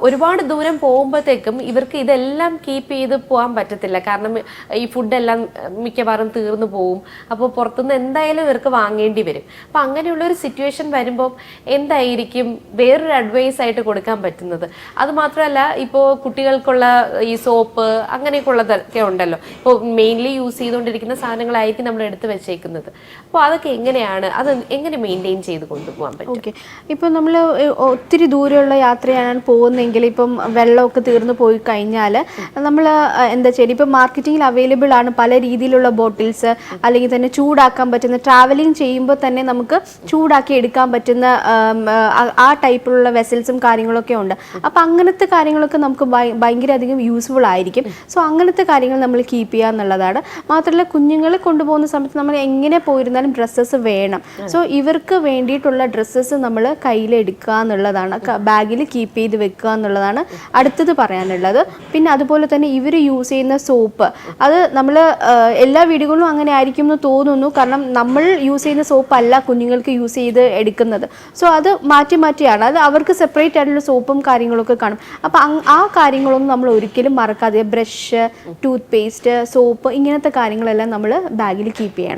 ഒരുപാട് ദൂരം പോകുമ്പോഴത്തേക്കും ഇവർക്ക് ഇതെല്ലാം കീപ്പ് ചെയ്ത് പോകാൻ പറ്റത്തില്ല. കാരണം ഈ ഫുഡെല്ലാം മിക്കവാറും തീർന്നു പോവും. അപ്പോൾ പുറത്തുനിന്ന് എന്തായാലും ഇവർക്ക് വാങ്ങേണ്ടി വരും. അപ്പം അങ്ങനെയുള്ള ഒരു സിറ്റുവേഷൻ വരുമ്പോൾ എന്തായിരിക്കും വേറൊരു അഡ്വൈസ് ആയിട്ട് കൊടുക്കാൻ പറ്റുന്നത്? അത് മാത്രമല്ല, ഇപ്പോൾ കുട്ടികൾക്കുള്ള ഈ സോപ്പ് അങ്ങനെയൊക്കെ ഉള്ളതൊക്കെ ഉണ്ടല്ലോ, ഇപ്പോൾ മെയിൻലി യൂസ് ചെയ്തുകൊണ്ടിരിക്കുന്ന സാധനങ്ങളായിരിക്കും നമ്മൾ എടുത്ത് വെച്ചേക്കുന്നത്. അപ്പോൾ അതൊക്കെ എങ്ങനെയാണ്, അത് എങ്ങനെ മെയിൻറ്റെയിൻ ചെയ്ത് കൊണ്ടുപോകാൻ പറ്റും? ഓക്കെ, ഇപ്പോൾ നമ്മൾ ഒത്തിരി ദൂരമുള്ള യാത്രയാണ് പോകുന്നതെങ്കിൽ, ഇപ്പം വെള്ളമൊക്കെ തീർന്നു പോയി കഴിഞ്ഞാൽ നമ്മൾ എന്താ ചെയ്യുക, ഇപ്പം മാർക്കറ്റിങ്ങിൽ അവൈലബിൾ ആണ് പല രീതിയിലുള്ള ബോട്ടിൽസ്, അല്ലെങ്കിൽ തന്നെ ചൂടാക്കാൻ പറ്റുന്ന, ട്രാവലിംഗ് ചെയ്യുമ്പോൾ തന്നെ നമുക്ക് ചൂടാക്കി എടുക്കാൻ പറ്റുന്ന ആ ടൈപ്പിലുള്ള വെസൽസും കാര്യങ്ങളൊക്കെ ഉണ്ട്. അപ്പം അങ്ങനത്തെ കാര്യങ്ങളൊക്കെ നമുക്ക് ഭയങ്കര അധികം യൂസ്ഫുൾ ആയിരിക്കും. സോ അങ്ങനത്തെ കാര്യങ്ങൾ നമ്മൾ കീപ്പ് ചെയ്യുക എന്നുള്ളതാണ്. മാത്രമല്ല, കുഞ്ഞുങ്ങളെ കൊണ്ടുപോകുന്ന സമയത്ത് നമ്മൾ എങ്ങനെ പോയിരുന്നാലും ഡ്രസ്സസ് വേണം. സോ ഇവർക്ക് വേണ്ടിയിട്ടുള്ള ഡ്രസ്സസ് നമ്മൾ കയ്യിലെടുക്കുക എന്നുള്ളതാണ്, ബാഗിൽ കീപ്പ് ചെയ്ത് വെക്കുക എന്നുള്ളതാണ് അടുത്തത് പറയാനുള്ളത്. പിന്നെ അതുപോലെ തന്നെ ഇവർ യൂസ് ചെയ്യുന്ന സോപ്പ്, അത് നമ്മൾ എല്ലാ വീടുകളിലും അങ്ങനെ ആയിരിക്കും എന്ന് തോന്നുന്നു. കാരണം നമ്മൾ യൂസ് ചെയ്യുന്ന സോപ്പ് അല്ല കുഞ്ഞുങ്ങൾക്ക് യൂസ് ചെയ്ത് എടുക്കുന്നത്. സോ അത് മാറ്റിയാണ്, അത് അവർക്ക് സെപ്പറേറ്റ് ആയിട്ടുള്ള സോപ്പും കാര്യങ്ങളൊക്കെ കാണും. അപ്പം ആ കാര്യങ്ങളൊന്നും നമ്മൾ ഒരിക്കലും മറക്കാതെ, ബ്രഷ്, ടൂത്ത് പേസ്റ്റ്, സോപ്പ്, ഇങ്ങനത്തെ കാര്യങ്ങളെല്ലാം നമ്മൾ ബാഗിൽ കീപ്പ് ചെയ്യണം.